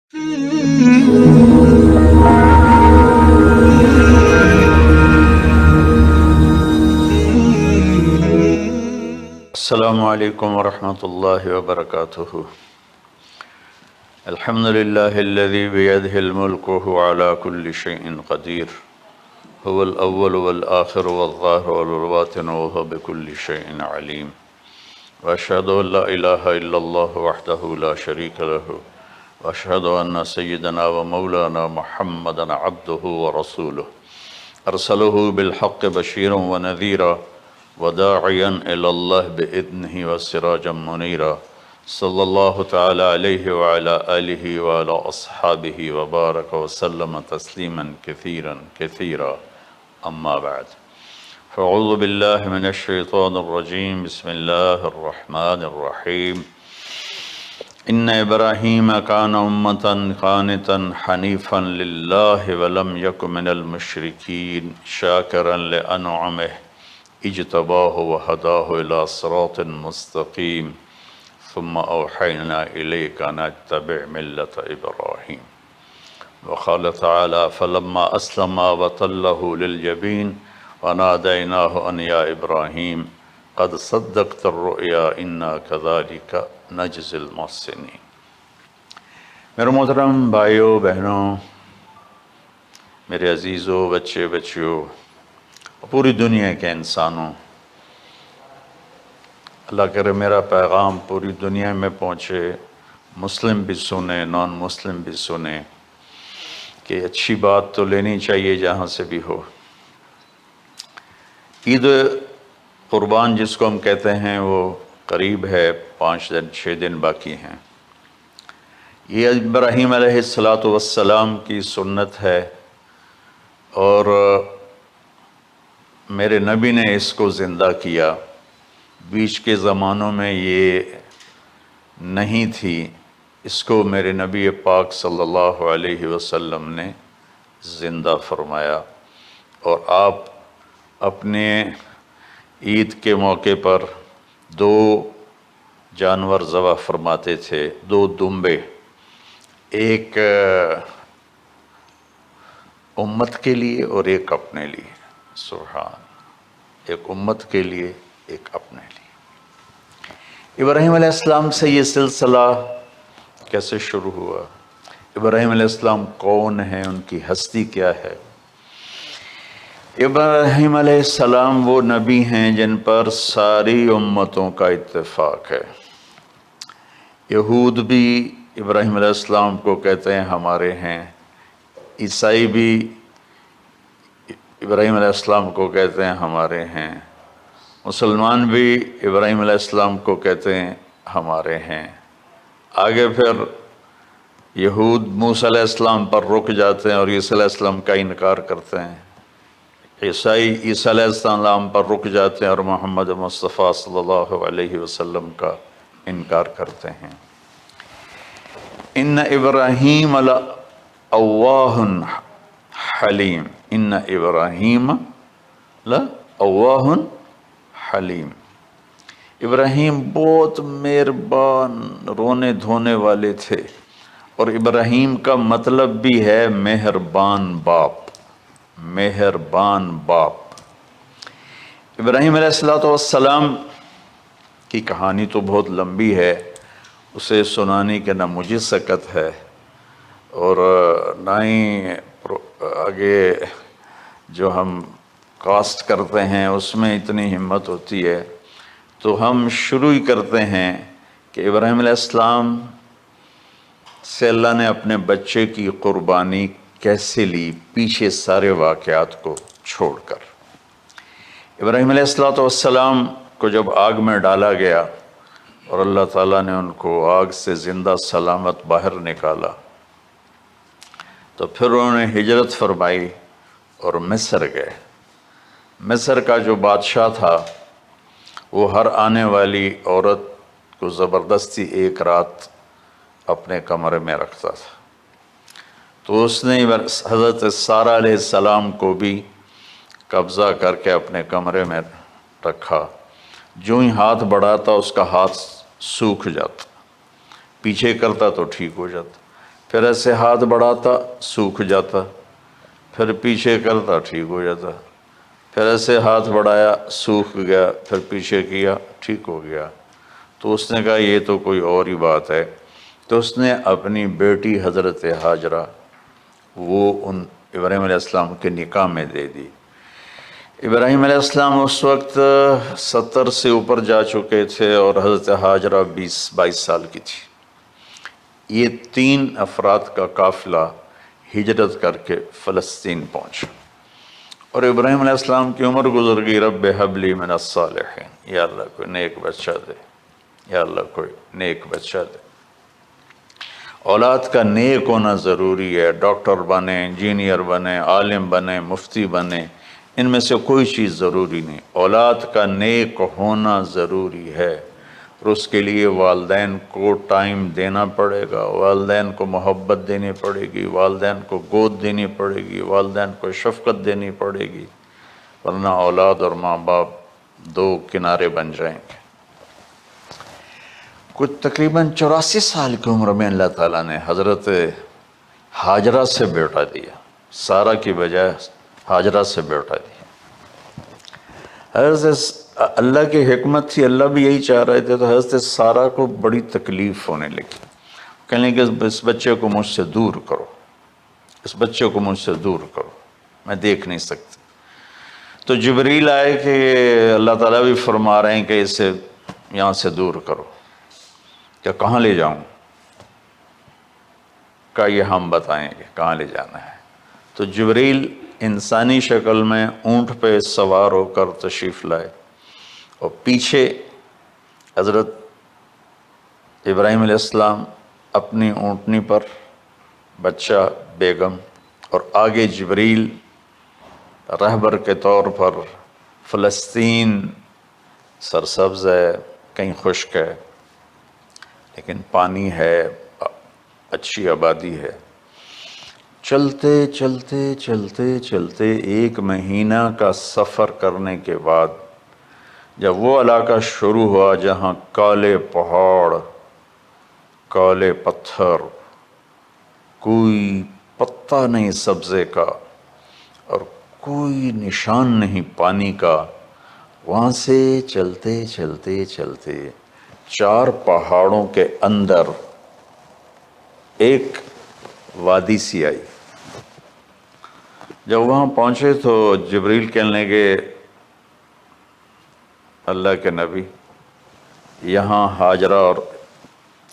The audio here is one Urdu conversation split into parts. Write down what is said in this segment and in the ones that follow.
السلام علیکم ورحمۃ اللہ وبرکاتہ۔ الحمد للہ الذی بیدہ الملک وہو علی کل شیء قدیر، هو الاول والآخر والظاہر والباطن وہو بکل شیء علیم، واشہد ان لا الہ الا اللہ وحدہ لا شریک لہ، واشہد ان سیدنا ومولانا محمدا عبدہ ورسولہ، ارسلہ بالحق بشیرا ونذیرا وداعیا الی اللہ بإذنہ وسراجا منیرا، صلی اللہ تعالی علیہ وعلی آلہ وعلی اصحابہ وبارک وسلم تسلیما کثیرا کثیرا، اما بعد فاعوذ باللہ من الشیطان الرجیم، بسم اللہ الرحمن الرحیم۔ ان ابراہیم کان امۃ قانتا حنیفا للہ ولم یک من المشرکین شاکرا لانعمہ اجتباہ وہداہ الی صراط مستقیم ثم اوحینا الیک ان اتبع ملۃ ابراہیم۔ وقال تعالی فلما اسلما وتلہ للجبین ونادیناہ ان یا ابراہیم قد صدقت الرؤیا انا کذالک نجزی المحسنین۔ میرے محترم بھائیوں بہنوں، میرے عزیزوں، بچے بچیوں، پوری دنیا کے انسانوں، اللہ کرے میرا پیغام پوری دنیا میں پہنچے، مسلم بھی سنیں، نان مسلم بھی سنیں، کہ اچھی بات تو لینی چاہیے جہاں سے بھی ہو۔ عید قربان جس کو ہم کہتے ہیں وہ قریب ہے، 5 دن 6 دن باقی ہیں۔ یہ ابراہیم علیہ السلام کی سنت ہے، اور میرے نبی نے اس کو زندہ کیا۔ بیچ کے زمانوں میں یہ نہیں تھی، اس کو میرے نبی پاک صلی اللہ علیہ وسلم نے زندہ فرمایا، اور آپ اپنے عید کے موقع پر 2 جانور ذبح فرماتے تھے، 2 دمبے، ایک امت کے لیے اور ایک اپنے لیے۔ سبحان، ایک امت کے لیے ایک اپنے لیے۔ ابراہیم علیہ السلام سے یہ سلسلہ کیسے شروع ہوا؟ ابراہیم علیہ السلام کون ہیں، ان کی ہستی کیا ہے؟ ابراہیم علیہ السلام وہ نبی ہیں جن پر ساری امتوں کا اتفاق ہے۔ یہود بھی ابراہیم علیہ السلام کو کہتے ہیں ہمارے ہیں، عیسائی بھی ابراہیم علیہ السلام کو کہتے ہیں ہمارے ہیں، مسلمان بھی ابراہیم علیہ السلام کو کہتے ہیں ہمارے ہیں۔ آگے پھر یہود موسیٰ علیہ السلام پر رک جاتے ہیں اور عیسیٰ علیہ السلام کا انکار کرتے ہیں، عیسائی عیسیٰ علیہ السلام پر رک جاتے ہیں اور محمد مصطفیٰ صلی اللہ علیہ وسلم کا انکار کرتے ہیں۔ ان ابراہیم لأواہ حلیم، ان ابراہیم لأواہ حلیم، ابراہیم بہت مہربان، رونے دھونے والے تھے، اور ابراہیم کا مطلب بھی ہے مہربان باپ، مہربان باپ۔ ابراہیم علیہ السلام کی کہانی تو بہت لمبی ہے، اسے سنانے کے نہ مجھے سکت ہے، اور نہ ہی آگے جو ہم کاسٹ کرتے ہیں اس میں اتنی ہمت ہوتی ہے، تو ہم شروع ہی کرتے ہیں کہ ابراہیم علیہ السلام سے اللہ نے اپنے بچے کی قربانی کیسے لی، پیچھے سارے واقعات کو چھوڑ کر۔ ابراہیم علیہ السلام کو جب آگ میں ڈالا گیا اور اللہ تعالیٰ نے ان کو آگ سے زندہ سلامت باہر نکالا، تو پھر انہوں نے ہجرت فرمائی اور مصر گئے۔ مصر کا جو بادشاہ تھا وہ ہر آنے والی عورت کو زبردستی ایک رات اپنے کمرے میں رکھتا تھا، تو اس نے حضرت سارہ علیہ السلام کو بھی قبضہ کر کے اپنے کمرے میں رکھا۔ جو ہی ہاتھ بڑھاتا اس کا ہاتھ سوکھ جاتا، پیچھے کرتا تو ٹھیک ہو جاتا، پھر ایسے ہاتھ بڑھاتا سوکھ جاتا، پھر پیچھے کرتا ٹھیک ہو جاتا، پھر ایسے ہاتھ بڑھایا سوکھ گیا، پھر پیچھے کیا ٹھیک ہو گیا۔ تو اس نے کہا یہ تو کوئی اور ہی بات ہے، تو اس نے اپنی بیٹی حضرت ہاجرہ وہ ان ابراہیم علیہ السلام کے نکاح میں دے دی۔ ابراہیم علیہ السلام اس وقت 70 سے اوپر جا چکے تھے اور حضرت ہاجرہ 22 سال کی تھی۔ یہ 3 افراد کا قافلہ ہجرت کر کے فلسطین پہنچا، اور ابراہیم علیہ السلام کی عمر گزر گئی۔ رب ہب لی من الصالحین، یا اللہ کوئی نیک بچہ دے، یا اللہ کوئی نیک بچہ دے۔ اولاد کا نیک ہونا ضروری ہے، ڈاکٹر بنے، انجینئر بنے، عالم بنے، مفتی بنے، ان میں سے کوئی چیز ضروری نہیں، اولاد کا نیک ہونا ضروری ہے، اور اس کے لیے والدین کو ٹائم دینا پڑے گا، والدین کو محبت دینی پڑے گی، والدین کو گود دینی پڑے گی، والدین کو شفقت دینی پڑے گی، ورنہ اولاد اور ماں باپ 2 کنارے بن جائیں گے۔ کچھ تقریباً 84 سال کی عمر میں اللہ تعالیٰ نے حضرت ہاجرہ سے بیٹا دیا، سارہ کی بجائے ہاجرہ سے بیٹا دیا۔ حضرت اللہ کی حکمت تھی، اللہ بھی یہی چاہ رہے تھے، تو حضرت سارہ کو بڑی تکلیف ہونے لگی، کہنے کہ اس بچے کو مجھ سے دور کرو، اس بچے کو مجھ سے دور کرو، میں دیکھ نہیں سکتی۔ تو جبریل آئے کہ اللہ تعالیٰ بھی فرما رہے ہیں کہ اسے یہاں سے دور کرو، کہ کہاں لے جاؤں؟ کہ یہ ہم بتائیں گے کہاں لے جانا ہے۔ تو جبریل انسانی شکل میں اونٹ پہ سوار ہو کر تشریف لائے، اور پیچھے حضرت ابراہیم علیہ السلام اپنی اونٹنی پر، بچہ بیگم، اور آگے جبریل رہبر کے طور پر۔ فلسطین سرسبز ہے، کہیں خشک ہے، لیکن پانی ہے، اچھی آبادی ہے۔ چلتے چلتے چلتے چلتے 1 مہینہ کا سفر کرنے کے بعد جب وہ علاقہ شروع ہوا جہاں کالے پہاڑ، کالے پتھر، کوئی پتا نہیں سبزے کا اور کوئی نشان نہیں پانی کا، وہاں سے چلتے چلتے چلتے 4 پہاڑوں کے اندر ایک وادی سی آئی۔ جب وہاں پہنچے تو جبریل کہنے لگے اللہ کے نبی یہاں ہاجرہ اور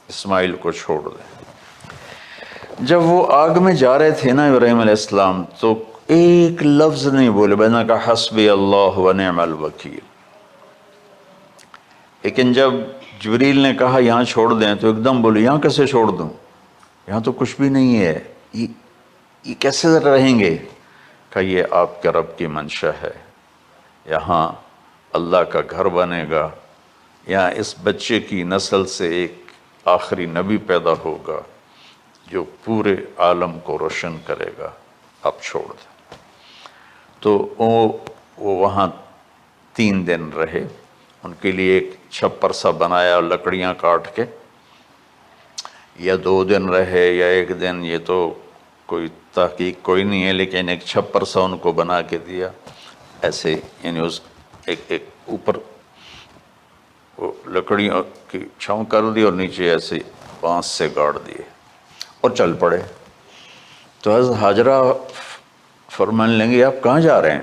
اسماعیل کو چھوڑ دیں۔ جب وہ آگ میں جا رہے تھے نا ابراہیم علیہ السلام، تو ایک لفظ نہیں بولے، بس نے کہا حسبی اللہ و نعم الوکیل۔ لیکن جب جبریل نے کہا یہاں چھوڑ دیں تو ایک دم بولے یہاں کیسے چھوڑ دوں، یہاں تو کچھ بھی نہیں ہے، یہ کیسے رہیں گے؟ کہ یہ آپ کے رب کی منشا ہے، یہاں اللہ کا گھر بنے گا، یہاں اس بچے کی نسل سے ایک آخری نبی پیدا ہوگا جو پورے عالم کو روشن کرے گا، آپ چھوڑ دیں۔ تو وہ وہاں 3 دن رہے، ان کے لیے ایک چھپر سا بنایا لکڑیاں کاٹ کے، یا 2 دن رہے یا 1 دن، یہ تو کوئی تحقیق کوئی نہیں ہے، لیکن ایک چھپر سا ان کو بنا کے دیا ایسے، یعنی اس ایک اوپر وہ لکڑیوں کی چھاؤں کر دی اور نیچے ایسے بانس سے گاڑ دیے اور چل پڑے۔ تو حضرت ہاجرہ فرمانے لگے آپ کہاں جا رہے ہیں؟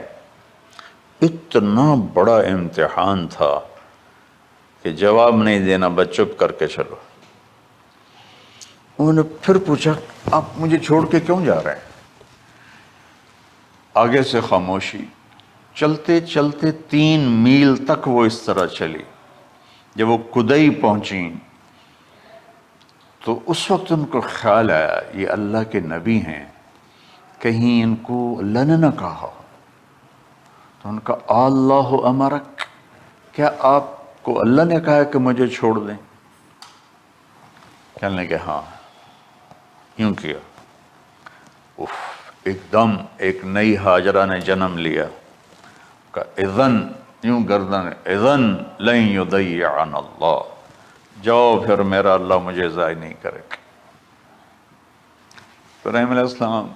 اتنا بڑا امتحان تھا کہ جواب نہیں دینا، بس چپ کر کے چلو۔ انہوں نے پھر پوچھا آپ مجھے چھوڑ کے کیوں جا رہے ہیں؟ آگے سے خاموشی۔ چلتے چلتے 3 میل تک وہ اس طرح چلی۔ جب وہ کدئی پہنچیں تو اس وقت ان کو خیال آیا یہ اللہ کے نبی ہیں، کہیں ان کو اللہ نے نہ کہا۔ تو ان کا اللہ امرک، کیا آپ کو اللہ نے کہا کہ مجھے چھوڑ دیں؟ کہنے لگے ہاں، یوں کیا۔ ایک دم ایک نئی ہاجرہ نے جنم لیا، کہ اذن، یوں گردن، اذن لن یضیعنا اللہ، جاؤ پھر میرا اللہ مجھے ضائع نہیں کرے گا۔ ابراہیم علیہ السلام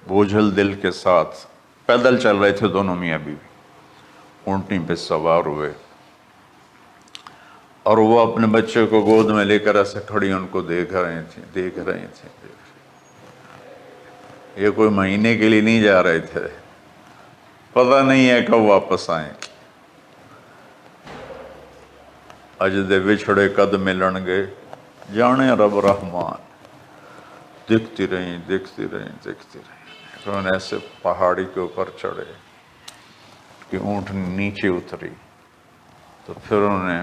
بوجھل دل کے ساتھ پیدل چل رہے تھے، دونوں میاں بیوی اونٹنی پہ سوار ہوئے، اور وہ اپنے بچے کو گود میں لے کر ایسے کھڑی ان کو دیکھ رہے تھے۔ یہ کوئی مہینے کے لیے نہیں جا رہے تھے، پتہ نہیں ہے کب واپس آئیں۔ اج دے وچھڑے قد ملن گے، جانے رب رحمان۔ دیکھتی رہیں۔ پھر انہیں ایسے پہاڑی کے اوپر چڑھے کہ اونٹ نیچے اتری، تو پھر انہوں نے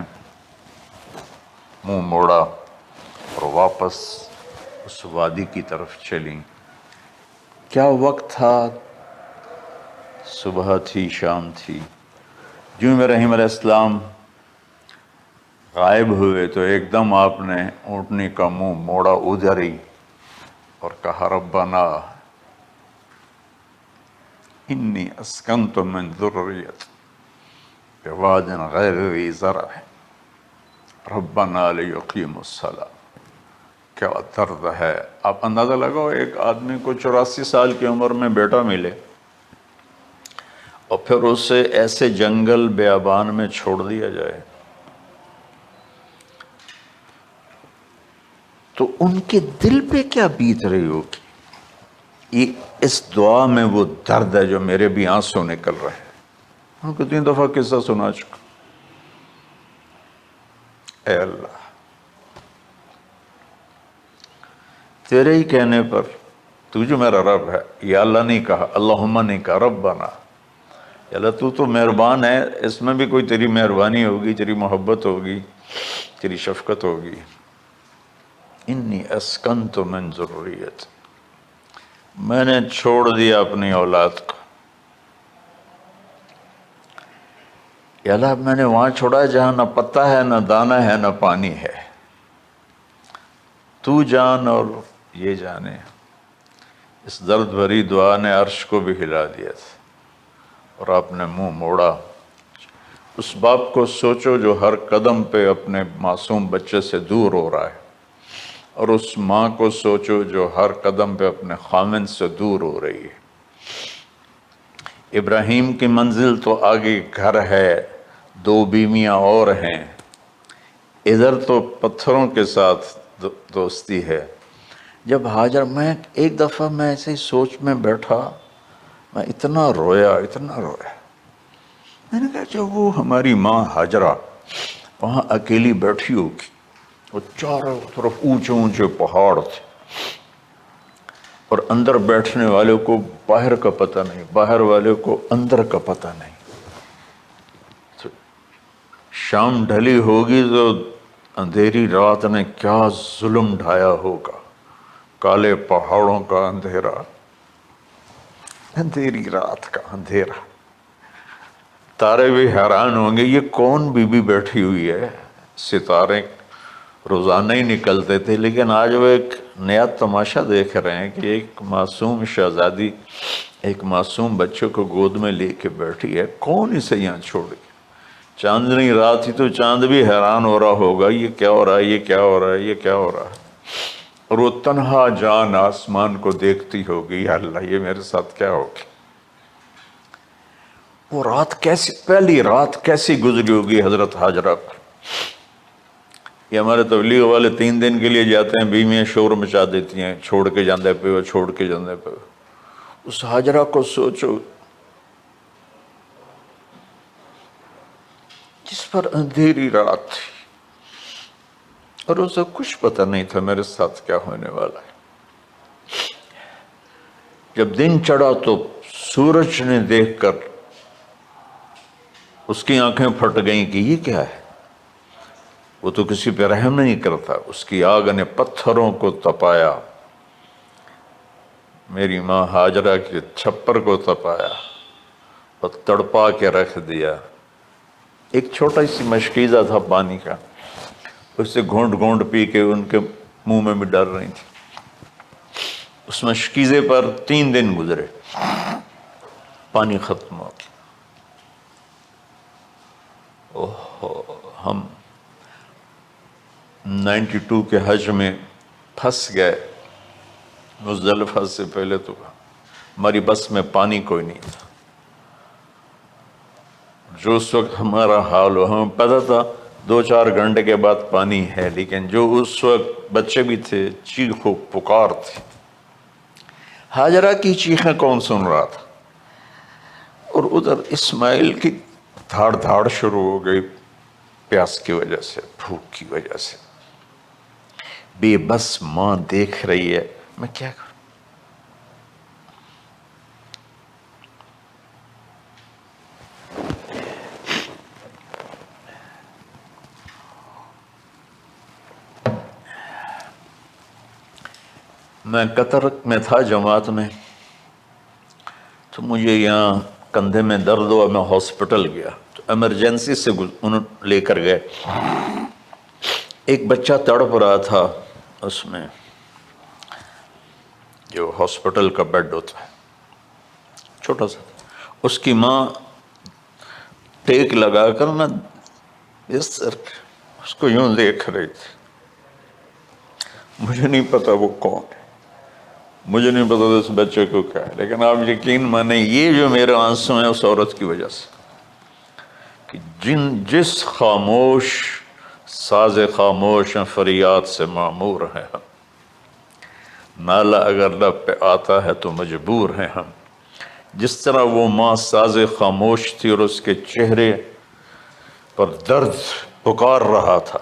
منہ موڑا اور واپس اس وادی کی طرف چلیں۔ کیا وقت تھا، صبح تھی، شام تھی۔ جو ابراہیم علیہ السلام غائب ہوئے تو ایک دم آپ نے اونٹنی کا منہ موڑا ادھر ہی اور کہا ربنا انی اسکنت من ذریت بواد غیر ذی زرع ربنا لیقیموا الصلاۃ۔ کیا درد ہے! آپ اندازہ لگاؤ، ایک آدمی کو 84 سال کی عمر میں بیٹا ملے اور پھر اسے ایسے جنگل بیابان میں چھوڑ دیا جائے، تو ان کے دل پہ کیا بیت رہی ہوگی۔ یہ اس دعا میں وہ درد ہے جو میرے بھی آنسو نکل رہے ہیں۔ ہم کو 3 دفعہ قصہ سنا چکا۔ اے اللہ، تیرے ہی کہنے پر، تو جو میرا رب ہے، یا اللہ نہیں کہا، اللہم نہیں کہا، ربنا، یا اللہ تو مہربان ہے، اس میں بھی کوئی تیری مہربانی ہوگی، تیری محبت ہوگی، تیری شفقت ہوگی۔ انی اسکنت من ذریت، میں نے چھوڑ دیا اپنی اولاد کو، یا اللہ میں نے وہاں چھوڑا جہاں نہ پتہ ہے، نہ دانہ ہے، نہ پانی ہے، تو جان اور یہ جانے۔ اس درد بھری دعا نے عرش کو بھی ہلا دیا تھا، اور آپ نے منہ موڑا۔ اس باپ کو سوچو جو ہر قدم پہ اپنے معصوم بچے سے دور ہو رہا ہے، اور اس ماں کو سوچو جو ہر قدم پہ اپنے خامن سے دور ہو رہی ہے۔ ابراہیم کی منزل تو آگے گھر ہے، 2 بیویاں اور ہیں، ادھر تو پتھروں کے ساتھ دوستی ہے۔ جب ہاجر، میں ایک دفعہ میں ایسے ہی سوچ میں بیٹھا، میں اتنا رویا۔ میں نے کہا جب وہ ہماری ماں ہاجرہ وہاں اکیلی بیٹھی ہوگی، وہ چاروں طرف اونچے اونچے پہاڑ تھے، اور اندر بیٹھنے والے کو باہر کا پتہ نہیں، باہر والے کو اندر کا پتہ نہیں۔ تو شام ڈھلی ہوگی تو اندھیری رات نے کیا ظلم ڈھایا ہوگا، کالے پہاڑوں کا اندھیرا، اندھیری رات کا اندھیرا۔ تارے بھی حیران ہوں گے، یہ کون بی بی بیٹھی ہوئی ہے۔ ستارے روزانہ ہی نکلتے تھے، لیکن آج وہ ایک نیا تماشا دیکھ رہے ہیں کہ ایک معصوم شہزادی ایک معصوم بچے کو گود میں لے کے بیٹھی ہے، کون اسے یہاں چھوڑی۔ چاندنی رات ہی تو چاند بھی حیران ہو رہا ہوگا، یہ کیا ہو رہا ہے، یہ کیا ہو رہا ہے، یہ کیا ہو رہا ہے۔ اور وہ تنہا جان آسمان کو دیکھتی ہوگی، یا اللہ یہ میرے ساتھ کیا ہوگی۔ وہ رات کیسی، پہلی رات کیسی گزری ہوگی حضرت ہاجرہ پر۔ یہ ہمارے تبلیغ والے 3 دن کے لیے جاتے ہیں، بیویاں شور مچا دیتی ہیں، چھوڑ کے جاندے پہ وہ، چھوڑ کے جاندے پہ۔ اس ہاجرہ کو سوچو جس پر اندھیری رات تھی، اور اسے کچھ پتہ نہیں تھا میرے ساتھ کیا ہونے والا ہے۔ جب دن چڑھا تو سورج نے دیکھ کر اس کی آنکھیں پھٹ گئیں کہ یہ کیا ہے۔ وہ تو کسی پہ رحم نہیں کرتا، اس کی آگ نے پتھروں کو تپایا، میری ماں ہاجرہ کے چھپر کو تپایا اور تڑپا کے رکھ دیا۔ ایک چھوٹا سی مشکیزہ تھا پانی کا، اس سے گھونٹ گھونٹ پی کے ان کے منہ میں بھی ڈال رہی تھی۔ اس مشکیزے پر 3 دن گزرے، پانی ختم ہو گیا۔ ہم 92 کے حج میں پھنس گئے مزدلفہ سے پہلے تو ہماری بس میں پانی کوئی نہیں تھا. جو اس وقت ہمارا حال ہو، ہمیں پتہ تھا 2-4 گھنٹے کے بعد پانی ہے، لیکن جو اس وقت بچے بھی تھے، چیخ و پکار تھی. ہاجرہ کی چیخیں کون سن رہا تھا؟ اور ادھر اسماعیل کی دھاڑ دھاڑ شروع ہو گئی، پیاس کی وجہ سے، بھوک کی وجہ سے. بے بس ماں دیکھ رہی ہے، میں کیا کروں؟ میں قطر میں تھا جماعت میں، تو مجھے یہاں کندھے میں درد ہوا، میں ہاسپٹل گیا تو ایمرجنسی سے انہوں لے کر گئے. ایک بچہ تڑپ رہا تھا اس میں، جو ہاسپٹل کا بیڈ ہوتا ہے چھوٹا سا. اس کی ماں ٹیک لگا کر نا اس کو یوں دیکھ رہی تھی. مجھے نہیں پتا وہ کون ہے، مجھے نہیں پتا اس بچے کو کیا ہے، لیکن آپ یقین مانیں یہ جو میرے آنسو ہیں اس عورت کی وجہ سے، کہ جس خاموش ساز خاموش فریاد سے معمور ہیں ہم. نالہ اگر لب پہ آتا ہے تو مجبور ہیں ہم. جس طرح وہ ماں ساز خاموش تھی اور اس کے چہرے پر درد پکار رہا تھا،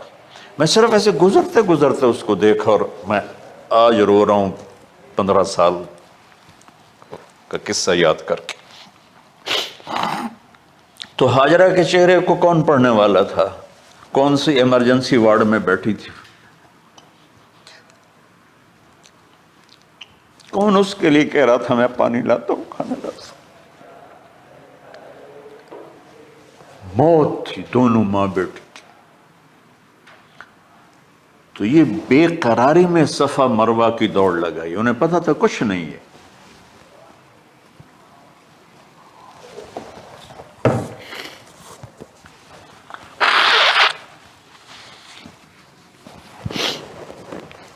میں صرف ایسے گزرتے گزرتے اس کو دیکھا اور میں آج رو رہا ہوں 15 سال کا قصہ یاد کر کے. تو ہاجرہ کے چہرے کو کون پڑھنے والا تھا؟ کون سی ایمرجنسی وارڈ میں بیٹھی تھی؟ کون اس کے لیے کہہ رہا تھا میں پانی لاتا ہوں، کھانا لاتا ہوں؟ موت تھی دونوں ماں بیٹی کی. تو یہ بے قراری میں صفا مروہ کی دوڑ لگائی. انہیں پتا تھا کچھ نہیں ہے.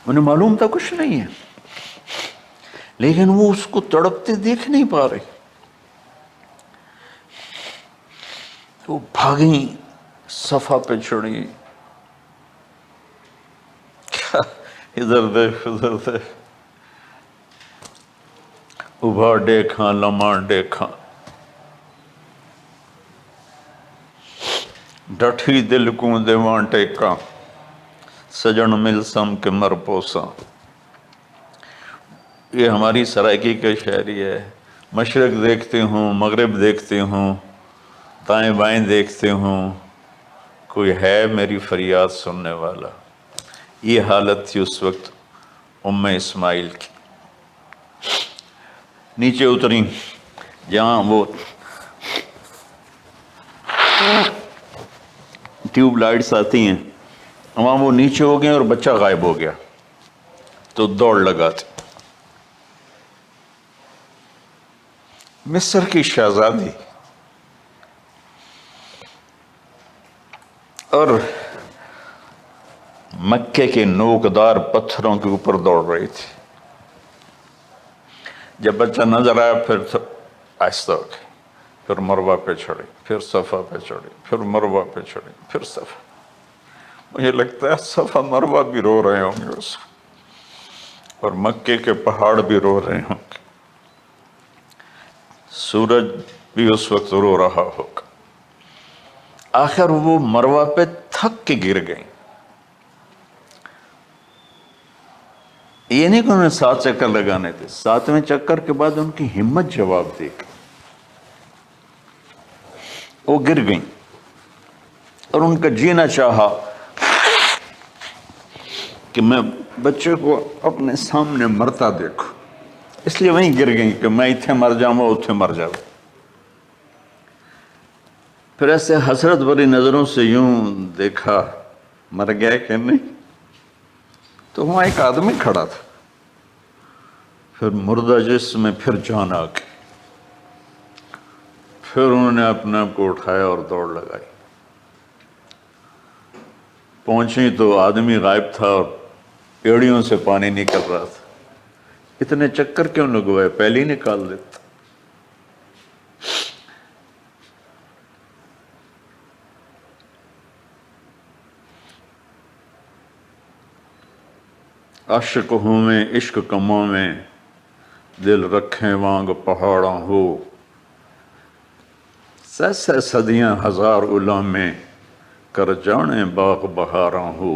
انہیں معلوم تھا کچھ نہیں ہے، لیکن وہ اس کو تڑپتے دیکھ نہیں پا رہے. وہ بھاگیں، صفا پہ چڑھی، ادھر دیکھ ادھر دیکھ، ابھا دیکھاں لمحہ دیکھاں، ڈٹھی دل کو دیواں ٹیکاں، سجن مل سم کے مر پوساں. یہ ہماری سرائکی کا شاعری ہے. مشرق دیکھتے ہوں، مغرب دیکھتے ہوں، دائیں بائیں دیکھتے ہوں، کوئی ہے میری فریاد سننے والا. یہ حالت تھی اس وقت ام اسماعیل کی. نیچے اتری جہاں وہ ٹیوب لائٹس آتی ہیں، وہاں وہ نیچے ہو گئے اور بچہ غائب ہو گیا. تو دوڑ لگاتے. مصر کی شہزادی اور مکے کے نوکدار پتھروں کے اوپر دوڑ رہی تھی. جب بچہ نظر آیا پھر آہستہ ہو گئی، پھر مروہ پہ چڑھی، پھر صفا پہ چڑھی، پھر مروہ پہ چڑھی، پھر صفا. مجھے لگتا ہے صفا مروہ بھی رو رہے ہوں گے اس کو، اور مکے کے پہاڑ بھی رو رہے ہوں گے. سورج بھی اس وقت رو رہا ہوگا. آخر وہ مروہ پہ تھک کے گر گئیں. یہ نہیں کہ انہیں 7 چکر لگانے تھے، 7ویں چکر کے بعد ان کی ہمت جواب دے گئی. وہ گر گئیں اور ان کا جینا چاہا کہ میں بچے کو اپنے سامنے مرتا دیکھوں، اس لیے وہیں گر گئیں کہ میں اتھے مر جاؤں اتھے مر جاؤں. پھر ایسے حسرت بھری نظروں سے یوں دیکھا مر گیا کہ نہیں، تو وہاں ایک آدمی کھڑا تھا. پھر مردہ جسم میں پھر جان آ گئی. پھر انہوں نے اپنے آپ کو اٹھایا اور دوڑ لگائی. پہنچی تو آدمی غائب تھا اور پیڑیوں سے پانی نکل رہا تھا. اتنے چکر کیوں لگوائے؟ پہلے ہی نکال دیتا۔ عاشق ہوں میں عشق کماں میں، دل رکھیں وانگ پہاڑاں ہو، سہ صدیاں ہزار غلامیں کر جانے باغ بہاراں ہو،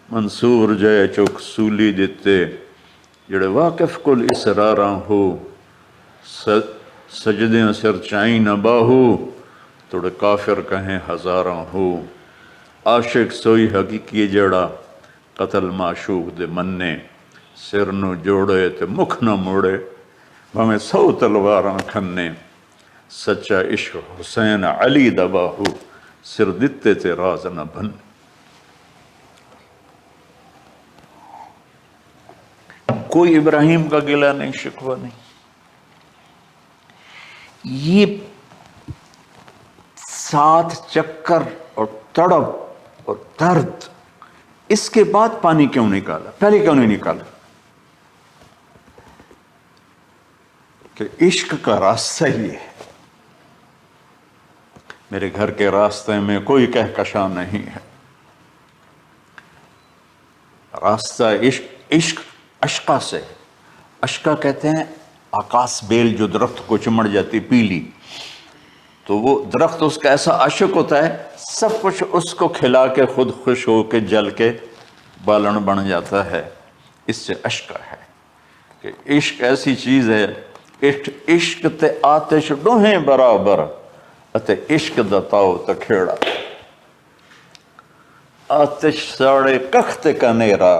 منصور جے چک سولی دیتے جڑے واقف کل اسراراں ہو، سجدیں سر چائیں نہ باہو توڑے کافر کہیں ہزاراں ہو، عاشق سوئی حقیقی جڑا قتل معشوق دے مننے، سر نو جوڑے تے مکھ نہ موڑے بھمیں 100 تلواراں کھنے، سچا عشق حسین علی دا باہو سر دتے تے راز نہ بن۔ کوئی ابراہیم کا گلہ نہیں، شکوہ نہیں۔ یہ 7 چکر اور تڑپ اور درد، اس کے بعد پانی کیوں نکالا؟ پہلے کیوں نہیں نکالا؟ کہ عشق کا راستہ یہ ہے، میرے گھر کے راستے میں کوئی کہکشاں نہیں ہے، راستہ عشق اشقا سے۔ اشقا کہتے ہیں آکاس بیل جو درخت کو چمڑ جاتی پیلی، تو وہ درخت اس کا ایسا عاشق ہوتا ہے سب کچھ اس کو کھلا کے خود خوش ہو کے جل کے بالن بن جاتا ہے۔ اس سے اشقا ہے کہ عشق ایسی چیز ہے، عشق تے آتش ڈوہیں برابر اتے عشق دا تاؤ تکھیڑا، آتش ساڑے کخت کا نیرا،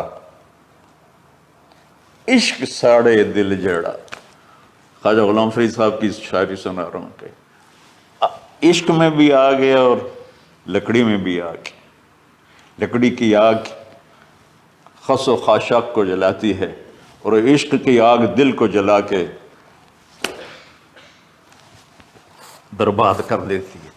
عشق ساڑے دل جیڑا۔ خواجہ غلام فرید صاحب کی شاعری سنا رہا ہوں کہ عشق میں بھی آگ ہے اور لکڑی میں بھی آگ ہے۔ لکڑی کی آگ خس و خاشاک کو جلاتی ہے اور عشق کی آگ دل کو جلا کے برباد کر دیتی ہے۔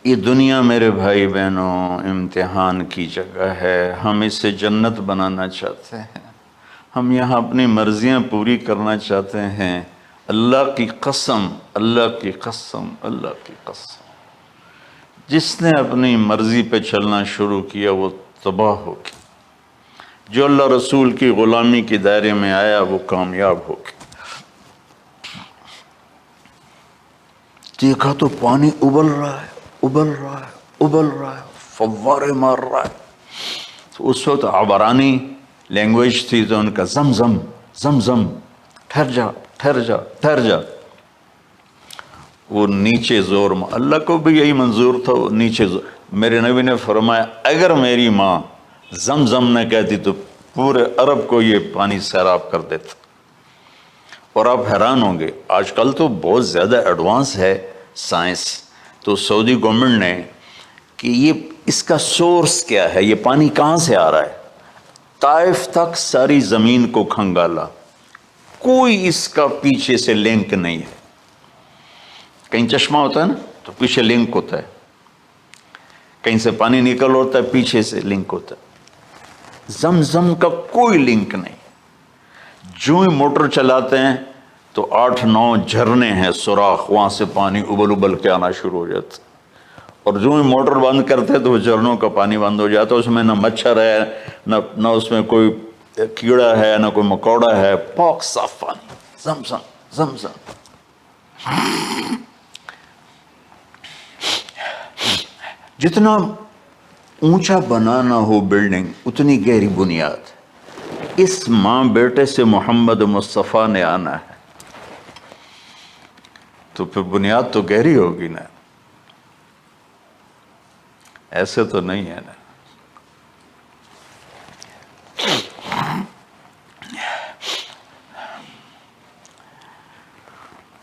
یہ دنیا میرے بھائی بہنوں امتحان کی جگہ ہے، ہم اسے جنت بنانا چاہتے ہیں، ہم یہاں اپنی مرضیاں پوری کرنا چاہتے ہیں۔ اللہ کی قسم، اللہ کی قسم، اللہ کی قسم، جس نے اپنی مرضی پہ چلنا شروع کیا وہ تباہ ہو گیا، جو اللہ رسول کی غلامی کے دائرے میں آیا وہ کامیاب ہو گیا۔ دیکھا تو پانی ابل رہا ہے، ابل رہا ہے، ابل رہا ہے، فوارے مار رہا ہے۔ تو اس وقت عبرانی لینگویج تھی تو ان کا زمزم زمزم، ٹھہر جا ٹھہر جا ٹھہر جا۔ وہ نیچے زور، اللہ کو بھی یہی منظور تھا، وہ نیچے زور۔ میرے نبی نے فرمایا اگر میری ماں زمزم نہ کہتی تو پورے عرب کو یہ پانی سیراب کر دیتا۔ اور آپ حیران ہوں گے، آج کل تو بہت زیادہ ایڈوانس ہے سائنس، تو سعودی گورنمنٹ نے کہ یہ اس کا سورس کیا ہے، یہ پانی کہاں سے آ رہا ہے، طائف تک ساری زمین کو کھنگالا، کوئی اس کا پیچھے سے لنک نہیں ہے۔ کہیں چشمہ ہوتا ہے نا تو پیچھے لنک ہوتا ہے، کہیں سے پانی نکل ہوتا ہے پیچھے سے لنک ہوتا ہے۔ زمزم کا کوئی لنک نہیں۔ جو ہی موٹر چلاتے ہیں تو 8-9 جھرنے ہیں سوراخ، وہاں سے پانی ابل ابل کے آنا شروع ہو جاتا، اور جو ہی موٹر بند کرتے تو وہ جھرنوں کا پانی بند ہو جاتا۔ اس میں نہ مچھر ہے، نہ اس میں کوئی کیڑا ہے، نہ کوئی مکوڑا ہے، پاک صاف پانی، زمزم زمزم۔ جتنا اونچا بنانا ہو بلڈنگ اتنی گہری بنیاد۔ اس ماں بیٹے سے محمد مصطفیٰ نے آنا ہے تو پھر بنیاد تو گہری ہوگی نا، ایسے تو نہیں ہے نا۔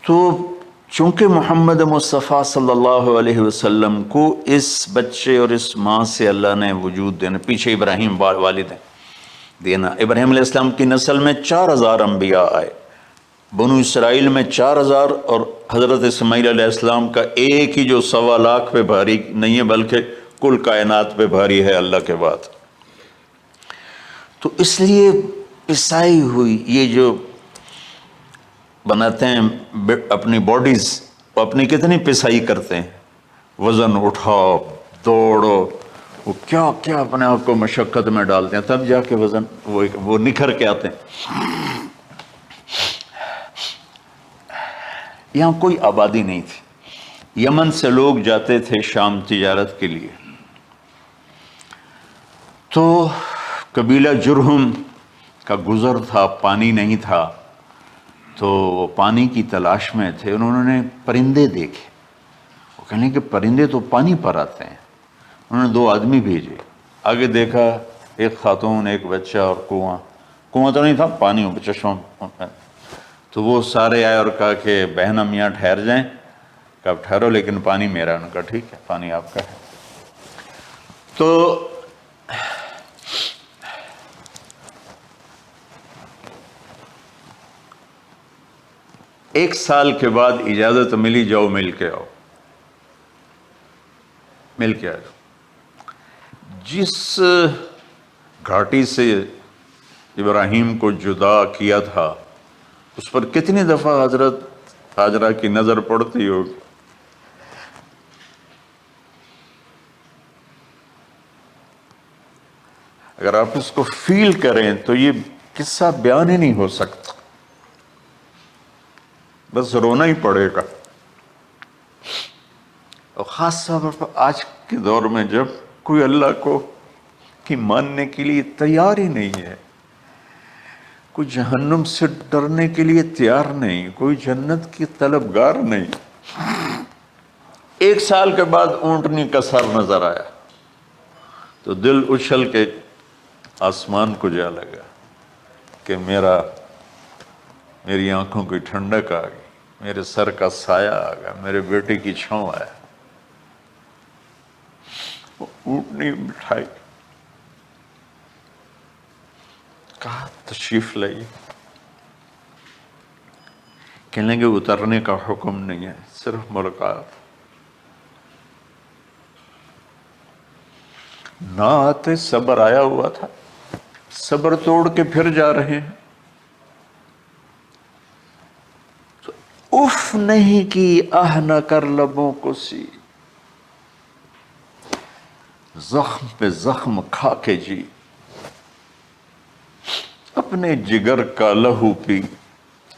تو چونکہ محمد مصطفیٰ صلی اللہ علیہ وسلم کو اس بچے اور اس ماں سے اللہ نے وجود دینا، پیچھے ابراہیم والد ہیں دینا، ابراہیم علیہ السلام کی نسل میں 4000 انبیاء آئے، بنو اسرائیل میں 4000 اور حضرت اسماعیل علیہ السلام کا ایک ہی جو 1.25 لاکھ پہ بھاری نہیں ہے بلکہ کل کائنات پہ بھاری ہے اللہ کے بعد۔ تو اس لیے پسائی ہوئی یہ جو بناتے ہیں اپنی باڈیز، وہ اپنی کتنی پسائی کرتے ہیں، وزن اٹھاؤ، دوڑو، وہ کیا کیا اپنے آپ کو مشقت میں ڈالتے ہیں، تب جا کے وزن وہ نکھر کے آتے ہیں۔ یہاں کوئی آبادی نہیں تھی، یمن سے لوگ جاتے تھے شام تجارت کے لیے، تو قبیلہ جرہم کا گزر تھا، پانی نہیں تھا، تو وہ پانی کی تلاش میں تھے، انہوں نے پرندے دیکھے، وہ کہنے کہ پرندے تو پانی پر آتے ہیں، انہوں نے 2 آدمی بھیجے، آگے دیکھا ایک خاتون، ایک بچہ اور کنواں تو نہیں تھا، پانی چشمہ، تو وہ سارے آئے اور کہا کہ بہن ہم یہاں ٹھہر جائیں، کہا ٹھہرو لیکن پانی میرا، انہوں نے کہا ٹھیک ہے پانی آپ کا ہے۔ تو ایک سال کے بعد اجازت ملی، جاؤ مل کے آؤ، مل کے آؤ۔ جس گھاٹی سے ابراہیم کو جدا کیا تھا اس پر کتنی دفعہ حضرت ہاجرہ کی نظر پڑتی ہوگی، اگر آپ اس کو فیل کریں تو یہ قصہ بیان ہی نہیں ہو سکتا، بس رونا ہی پڑے گا۔ اور خاص طور پر آج کے دور میں جب کوئی اللہ کو کی ماننے کے لیے تیار ہی نہیں ہے، کوئی جہنم سے ڈرنے کے لیے تیار نہیں، کوئی جنت کی طلبگار نہیں۔ 1 سال کے بعد اونٹنی کا سر نظر آیا تو دل اچھل کے آسمان کو جا لگا کہ میری آنکھوں کی ٹھنڈک آ گئی، میرے سر کا سایہ آ گیا، میرے بیٹے کی چھاؤں آیا۔ وہ اونٹنی بٹھائی، کہا تشریف لائیے، کہنے کہ اترنے کا حکم نہیں ہے، صرف ملاقات۔ نہ آتے صبر آیا ہوا تھا، صبر توڑ کے پھر جا رہے ہیں، تو اف نہیں کی، آہ نہ کر لبوں کو سی، زخم پہ زخم کھا کے جی، اپنے جگر کا لہو پی،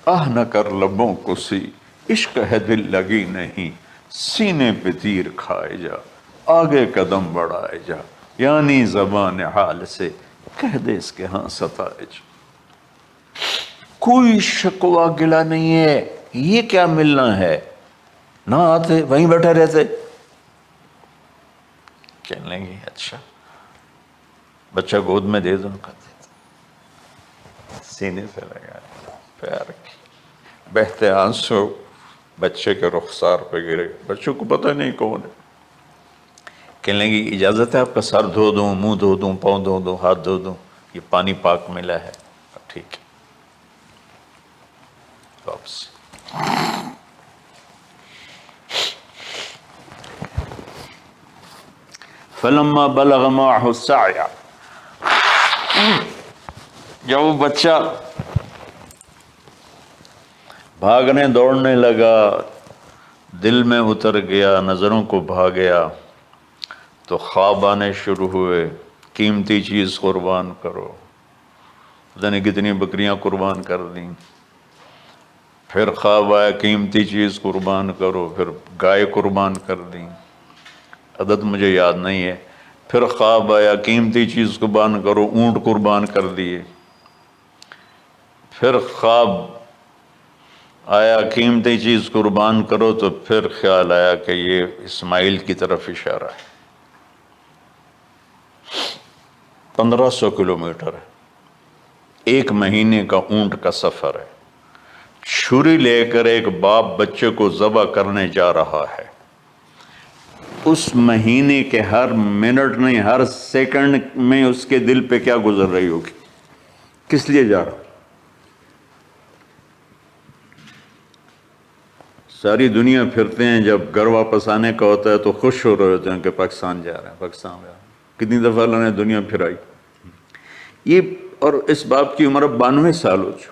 آہ نہ کر لبوں کو سی، عشق ہے دل لگی نہیں، سینے پہ تیر کھائے جا، آگے قدم بڑھائے جا، یعنی زبان حال سے کہہ دے اس کے ہاں ستائے جا۔ کوئی شکوہ گلہ نہیں ہے، یہ کیا ملنا ہے، نہ آتے وہیں بیٹھے رہتے۔ کہنے لگے اچھا بچہ گود میں دے دو، سینے سے لگا، پیار کی، بہتے آنسو بچے کے رخسار پہ گرے، بچوں کو پتہ نہیں کون ہے۔ کہنے لگی اجازت ہے آپ کا سر دھو دوں، منہ دھو دوں، پاؤں دھو دوں، ہاتھ دھو دوں، یہ پانی پاک ملا ہے، ٹھیک ہے واپس۔ فلما بلغ معه السعی، جب وہ بچہ بھاگنے دوڑنے لگا، دل میں اتر گیا، نظروں کو بھا گیا، تو خواب آنے شروع ہوئے، قیمتی چیز قربان کرو، پتہ نہیں کتنی بکریاں قربان کر دیں، پھر خواب آیا قیمتی چیز قربان کرو، پھر گائے قربان کر دیں، عدد مجھے یاد نہیں ہے، پھر خواب آیا قیمتی چیز قربان کرو، اونٹ قربان کر دیے، پھر خواب آیا قیمتی چیز قربان کرو، تو پھر خیال آیا کہ یہ اسماعیل کی طرف اشارہ ہے۔ 1500 کلومیٹر ہے، 1 مہینے کا اونٹ کا سفر ہے، چھری لے کر ایک باپ بچے کو ذبح کرنے جا رہا ہے، اس مہینے کے ہر منٹ نہیں، ہر سیکنڈ میں اس کے دل پہ کیا گزر رہی ہوگی، کس لیے جا رہا، ساری دنیا پھرتے ہیں، جب گھر واپس آنے کا ہوتا ہے تو خوش ہو رہے ہوتے ہیں کہ پاکستان جا رہے ہیں، پاکستان جا رہے ہیں۔ کتنی دفعہ اللہ نے دنیا پھرائی یہ، اور اس باپ کی عمر اب 92 سال ہو چکی،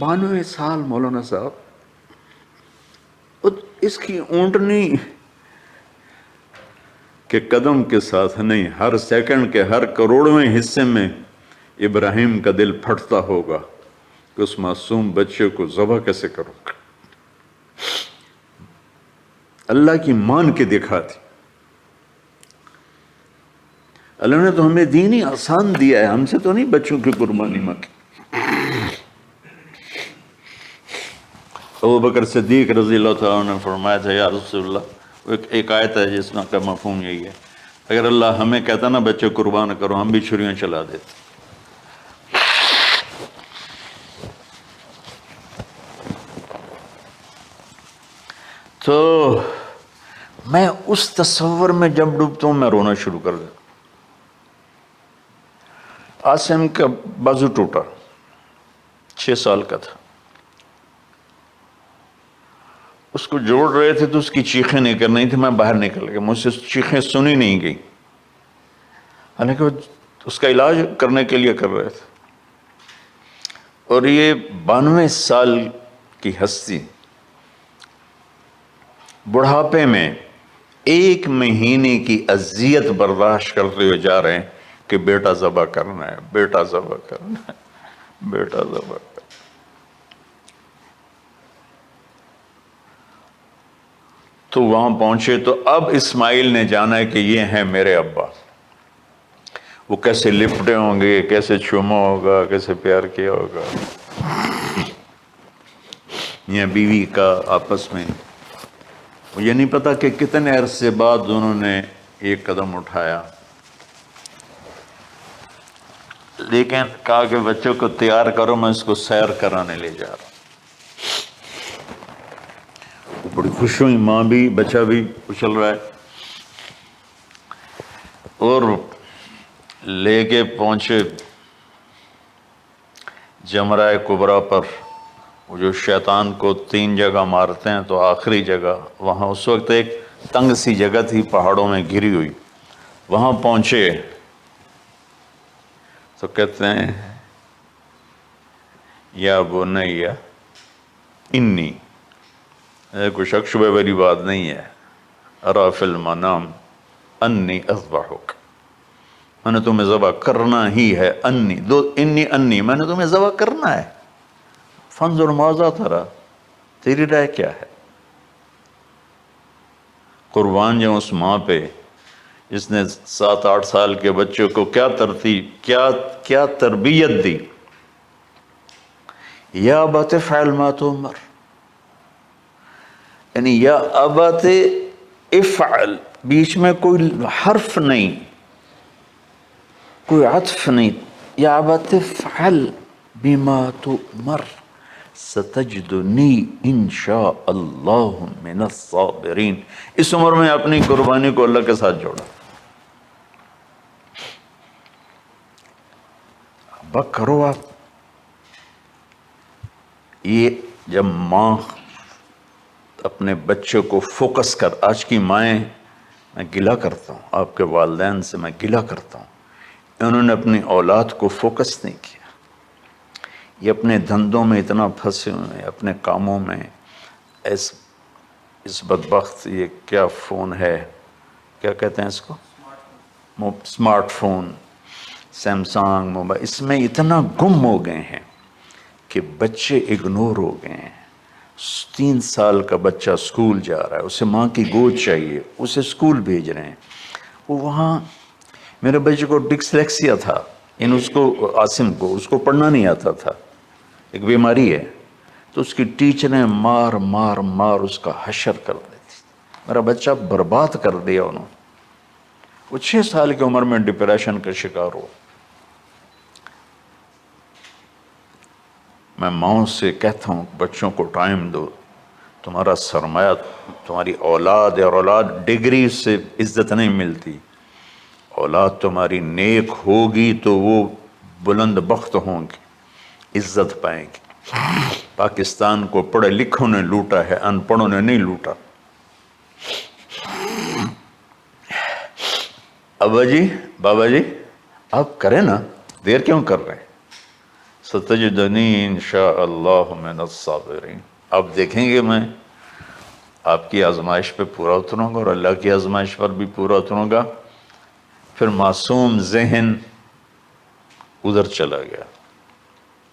92 سال مولانا صاحب، اس کی اونٹنی کے قدم کے ساتھ نہیں، ہر سیکنڈ کے ہر کروڑویں حصے میں ابراہیم کا دل پھٹتا ہوگا کہ اس معصوم بچے کو ذبح کیسے کروں۔ اللہ کی مان کے دکھا دی۔ اللہ نے تو ہمیں دین ہی آسان دیا ہے، ہم سے تو نہیں بچوں کی قربانی مانگی۔ ابو بکر صدیق رضی اللہ تعالیٰ عنہ نے فرمایا تھا، یا رسول اللہ، ایک آیت ہے جس میں کا مفہوم یہی ہے، اگر اللہ ہمیں کہتا نا بچے قربان کرو، ہم بھی چھریاں چلا دیتے۔ تو میں اس تصور میں جب ڈوبتا ہوں میں رونا شروع کر دیتا۔ عاصم کا بازو ٹوٹا، 6 سال کا تھا، اس کو جوڑ رہے تھے تو اس کی چیخیں نکل رہی تھی، میں باہر نکل گیا، مجھ سے چیخیں سنی نہیں گئی، حالانکہ اس کا علاج کرنے کے لیے کر رہے تھے۔ اور یہ 92 سال کی ہستی بڑھاپے میں 1 مہینے کی اذیت برداشت کرتے ہوئے جا رہے ہیں کہ بیٹا ذبح کرنا ہے، بیٹا ذبح کرنا ہے، بیٹا ذبح کرنا ہے۔ تو وہاں پہنچے تو اب اسماعیل نے جانا ہے کہ یہ ہیں میرے ابا، وہ کیسے لپٹے ہوں گے، کیسے چوما ہوگا، کیسے پیار کیا ہوگا، یہ بیوی کا آپس میں۔ مجھے نہیں پتا کہ کتنے عرصے بعد انہوں نے ایک قدم اٹھایا، لیکن کہا کہ بچوں کو تیار کرو، میں اس کو سیر کرانے لے جا رہا ہوں۔ بڑی خوش ہوئی، ماں بھی بچہ بھی اچھل رہا ہے، اور لے کے پہنچے جمرہ کبریٰ پر، وہ جو شیطان کو 3 جگہ مارتے ہیں، تو آخری جگہ وہاں اس وقت ایک تنگ سی جگہ تھی پہاڑوں میں گھری ہوئی، وہاں پہنچے تو کہتے ہیں یا بنی انی، کوئی شک شبہ والی بات نہیں ہے، ارا فی المنام انی اذبحک، میں نے تمہیں ذبح کرنا ہی ہے، انی میں نے تمہیں ذبح کرنا ہے، فانظر ماذا تری، تیری رائے کیا ہے؟ قربان جاؤں اس ماں پہ جس نے 7-8 سال کے بچوں کو کیا تربیت دی۔ یا ابت افعل ما تؤمر، یعنی یا ابت افعل، بیچ میں کوئی حرف نہیں، کوئی عطف نہیں، یا ابت افعل بما تؤمر ستجدنی انشاء اللہ من الصابرین۔ اس عمر میں اپنی قربانی کو اللہ کے ساتھ جوڑا، ابا کرو آپ۔ یہ جب ماں اپنے بچے کو فوکس کر، آج کی مائیں، میں گلہ کرتا ہوں آپ کے والدین سے، میں گلہ کرتا ہوں، انہوں نے اپنی اولاد کو فوکس نہیں کیا، یہ اپنے دھندوں میں اتنا پھنسے ہوئے ہیں، اپنے کاموں میں، اس بدبخت یہ کیا فون ہے، کیا کہتے ہیں اس کو، اسمارٹ فون، سیمسنگ موبائل، اس میں اتنا گم ہو گئے ہیں کہ بچے اگنور ہو گئے ہیں۔ 3 سال کا بچہ سکول جا رہا ہے، اسے ماں کی گود چاہیے، اسے سکول بھیج رہے ہیں، وہ وہاں، میرے بچے کو ڈسلیکسیا تھا، اس کو عاصم کو، اس کو پڑھنا نہیں آتا تھا، ایک بیماری ہے، تو اس کی ٹیچریں مار مار مار اس کا حشر کر دیتی، میرا بچہ برباد کر دیا انہوں نے۔ وہ 6 سال کی عمر میں ڈپریشن کا شکار ہو۔ میں ماؤں سے کہتا ہوں بچوں کو ٹائم دو، تمہارا سرمایہ تمہاری اولاد ہے، اور اولاد ڈگری سے عزت نہیں ملتی، اولاد تمہاری نیک ہوگی تو وہ بلند بخت ہوں گی، عزت پائیں گی۔ پاکستان کو پڑھے لکھوں نے لوٹا ہے، ان پڑھوں نے نہیں لوٹا۔ ابا جی، بابا جی، آپ کریں نا، دیر کیوں کر رہے ہیں؟ ستجدنی انشاءاللہ من الصابرین، آپ دیکھیں گے میں آپ کی آزمائش پہ پورا اتروں گا اور اللہ کی آزمائش پر بھی پورا اتروں گا۔ پھر معصوم ذہن ادھر چلا گیا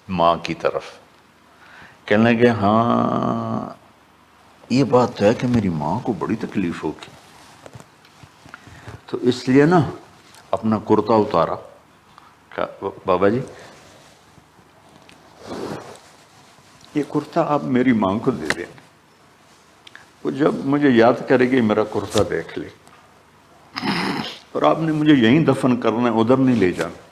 ماں کی طرف، کہنے لگے ہاں یہ بات تو ہے کہ میری ماں کو بڑی تکلیف ہوگی، تو اس لیے نا اپنا کرتا اتارا، کہا بابا جی یہ کرتا آپ میری ماں کو دے دیں، وہ جب مجھے یاد کرے گی میرا کرتا دیکھ لے، اور آپ نے مجھے یہیں دفن کرنا ہے، ادھر نہیں لے جانا،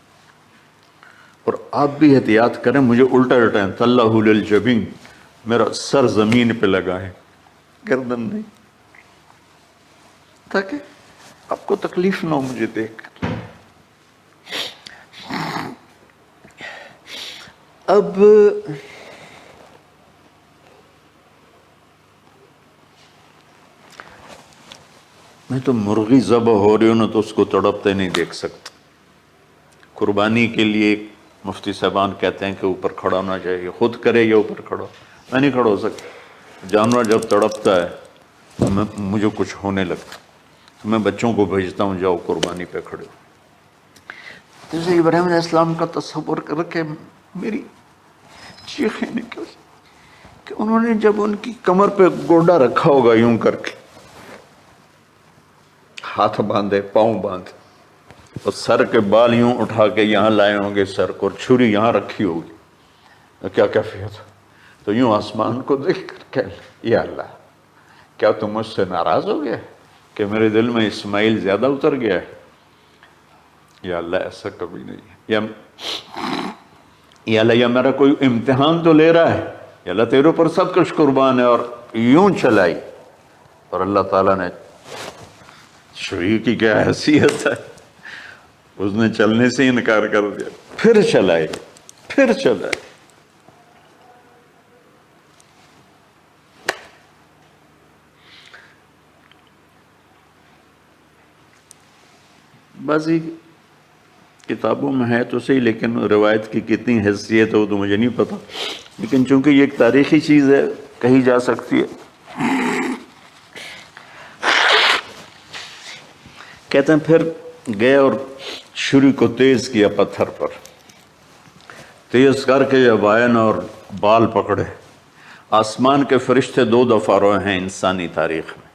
اور آپ بھی احتیاط کریں، مجھے الٹا الٹائیں، طلّہ للجبین، میرا سر زمین پہ لگا ہے، گردن نہیں، تاکہ آپ کو تکلیف نہ ہو مجھے دیکھ کر۔ اب میں تو مرغی ذبح ہو رہی ہوں نا تو اس کو تڑپتے نہیں دیکھ سکتا۔ قربانی کے لیے مفتی صاحبان کہتے ہیں کہ اوپر کھڑا ہونا چاہیے، خود کرے یا اوپر کھڑا ہو، میں نہیں کھڑا ہو سکتا، جانور جب تڑپتا ہے تو مجھے کچھ ہونے لگتا، تو میں بچوں کو بھیجتا ہوں جاؤ قربانی پہ کھڑے ہو۔ جیسے ابراہیم علیہ السلام کا تصور کر کے میری چیخیں نکل کہ انہوں نے جب ان کی کمر پہ گوڈا رکھا ہوگا یوں کر کے، ہاتھ باندھے، پاؤں باندھے، اور سر کے بال یوں اٹھا کے یہاں لائے ہوں گے سر کو، اور چھری یہاں رکھی ہوگی، تو کیا کیفیت؟ تو یوں آسمان کو دیکھ کر کہ یا اللہ کیا تم مجھ سے ناراض ہو گیا کہ میرے دل میں اسماعیل زیادہ اتر گیا ہے؟ یا اللہ ایسا کبھی نہیں ہے، یا اللہ یا میرا کوئی امتحان تو لے رہا ہے، یا اللہ تیرے اوپر سب کچھ قربان ہے، اور یوں چلائی، اور اللہ تعالیٰ نے چھری کی کیا حیثیت ہے، اس نے چلنے سے انکار کر دیا، پھر چلائی، پھر چلائی۔ بعضی کتابوں میں ہے تو صحیح، لیکن روایت کی کتنی حیثیت ہے وہ تو مجھے نہیں پتا، لیکن چونکہ یہ ایک تاریخی چیز ہے کہی جا سکتی ہے۔ کہتے ہیں پھر گئے اور چھری کو تیز کیا پتھر پر، تیز کر کے جب آئے نا اور بال پکڑے، آسمان کے فرشتے 2 دفعہ روئے ہیں انسانی تاریخ میں،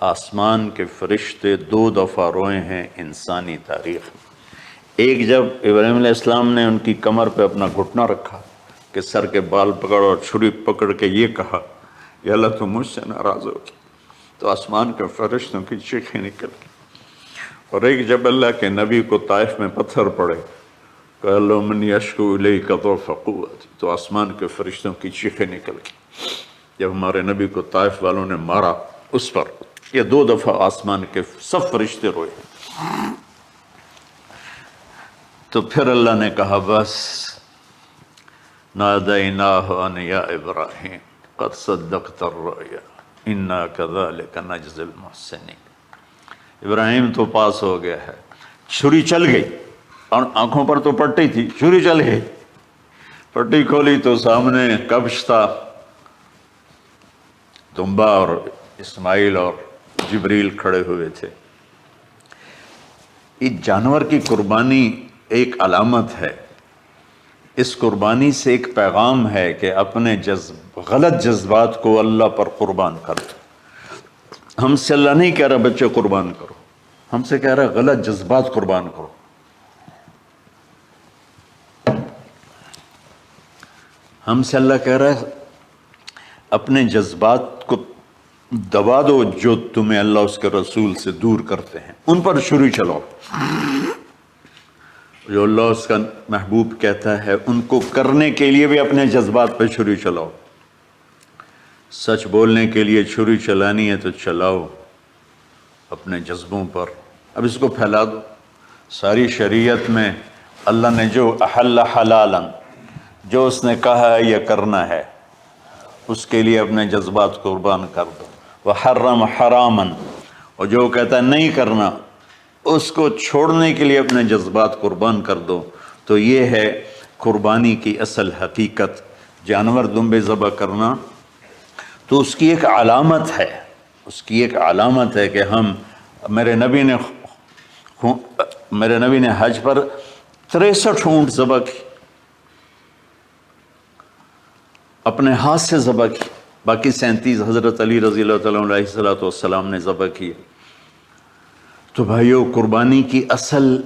آسمان کے فرشتے 2 دفعہ روئے ہیں انسانی تاریخ میں۔ ایک جب ابراہیم علیہ السلام نے ان کی کمر پہ اپنا گھٹنا رکھا کہ سر کے بال پکڑ اور چھری پکڑ کے یہ کہا یا اللہ تم مجھ سے ناراض ہوگی، تو آسمان کے فرشتوں کی چیخیں نکل گئی۔ اور ایک جب اللہ کے نبی کو طائف میں پتھر پڑے کہ اللہ من یشکو الیک ضعف قوتی، تو آسمان کے فرشتوں کی چیخیں نکل گئی۔ جب ہمارے نبی کو طائف والوں نے مارا اس پر، یہ 2 دفعہ آسمان کے سب فرشتے روئے۔ تو پھر اللہ نے کہا بس، نادیناہ ان یا ابراہیم قد صدقت الرؤیا انا کذلک نجزی المحسنین، ابراہیم تو پاس ہو گیا ہے، چھری چل گئی، اور آنکھوں پر تو پٹی تھی، چھری چل گئی، پٹی کھولی تو سامنے کبش تھا، دمبا اور اسماعیل اور جبریل کھڑے ہوئے تھے۔ اس جانور کی قربانی ایک علامت ہے، اس قربانی سے ایک پیغام ہے کہ اپنے غلط جذبات کو اللہ پر قربان کرو۔ ہم سے اللہ نہیں کہہ رہا بچے قربان کرو، ہم سے کہہ رہا غلط جذبات قربان کرو۔ ہم سے اللہ کہہ رہا ہے اپنے جذبات کو دبا دو جو تمہیں اللہ اس کے رسول سے دور کرتے ہیں، ان پر چھری چلاؤ۔ جو اللہ اس کا محبوب کہتا ہے ان کو کرنے کے لیے بھی اپنے جذبات پہ چھری چلاؤ۔ سچ بولنے کے لیے چھری چلانی ہے تو چلاؤ اپنے جذبوں پر، اب اس کو پھیلا دو۔ ساری شریعت میں اللہ نے جو احل حلالا، جو اس نے کہا ہے یہ کرنا ہے اس کے لیے اپنے جذبات قربان کر دو. وحرم حراما، اور جو کہتا ہے نہیں کرنا اس کو چھوڑنے کے لیے اپنے جذبات قربان کر دو. تو یہ ہے قربانی کی اصل حقیقت. جانور دمبے ذبح کرنا تو اس کی ایک علامت ہے، اس کی ایک علامت ہے کہ ہم میرے نبی نے حج پر 63 اونٹ ذبح کی، اپنے ہاتھ سے ذبح کی، باقی 37 حضرت علی رضی اللہ تعالیٰ علیہ السلام نے ذبح کیے. تو بھائیو، قربانی کی اصل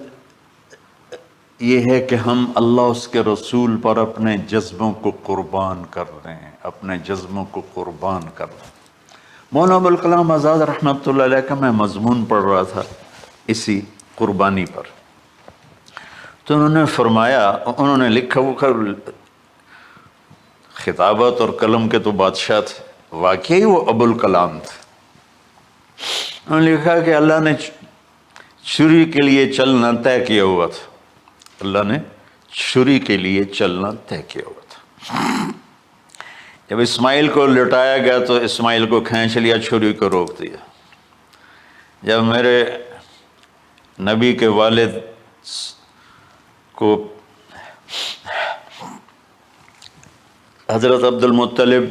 یہ ہے کہ ہم اللہ اس کے رسول پر اپنے جذبوں کو قربان کر دیں، اپنے جذبوں کو قربان کر دیں. مولانا ابوالکلام آزاد رحمۃ اللہ علیہ کا میں مضمون پڑھ رہا تھا اسی قربانی پر، تو انہوں نے فرمایا، انہوں نے لکھا، وہ خطابت اور قلم کے تو بادشاہ تھے، واقعی وہ ابوالکلام تھے. انہوں نے لکھا کہ اللہ نے چھری کے لیے چلنا طے کیا ہوا تھا، اللہ نے چھری کے لیے چلنا طے کیا ہوا تھا. جب اسماعیل کو لٹایا گیا تو اسماعیل کو کھینچ لیا، چھری کو روک دیا. جب میرے نبی کے والد کو حضرت عبد المطلب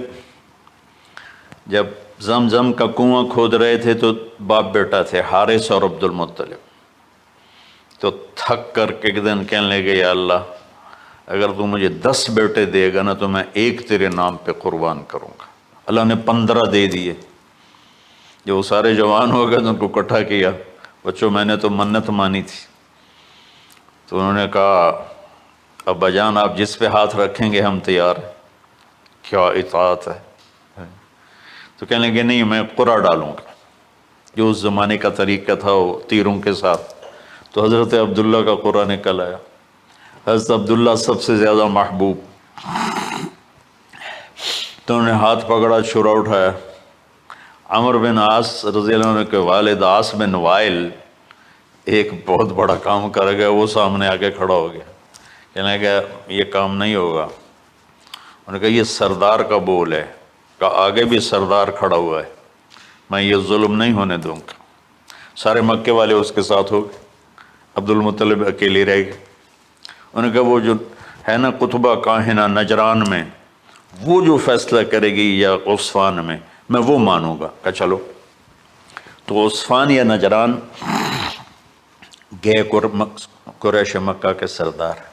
جب زمزم کا کنواں کھود رہے تھے تو باپ بیٹا تھے، حارث اور عبد المطلب، تو تھک کر کے ایک دن کہنے لگے یا اللہ اگر تو مجھے 10 بیٹے دے گا نا تو میں ایک تیرے نام پہ قربان کروں گا. اللہ نے 15 دے دیے. جو وہ سارے جوان ہو گئے تو ان کو اکٹھا کیا، بچوں میں نے تو منت مانی تھی. تو انہوں نے کہا ابا جان آپ جس پہ ہاتھ رکھیں گے ہم تیار ہیں. کیا اطاعت ہے. تو کہنے لگے نہیں میں قرعہ ڈالوں گا، جو اس زمانے کا طریقہ تھا وہ تیروں کے ساتھ. تو حضرت عبداللہ کا قرعہ نکل آیا. حضرت عبداللہ سب سے زیادہ محبوب، تو انہوں نے ہاتھ پکڑا، چھرا اٹھایا. عمر بن عاص رضی اللہ عنہ کے والد عاص بن وائل ایک بہت بڑا کام کر گیا، وہ سامنے آ کے کھڑا ہو گیا. کہنے لگا یہ کام نہیں ہوگا. انہوں نے کہا یہ سردار کا بول ہے. کہا آگے بھی سردار کھڑا ہوا ہے، میں یہ ظلم نہیں ہونے دوں گا. سارے مکے والے اس کے ساتھ ہو گئے، عبد المطلب اکیلے رہ گئے. انہوں نے کہا وہ جو ہے نا قطبہ کاہنہ نجران میں، وہ جو فیصلہ کرے گی یا عصفان میں وہ مانوں گا. کہا چلو. تو عصفان یا نجران گئے قریش مکہ کے سردار.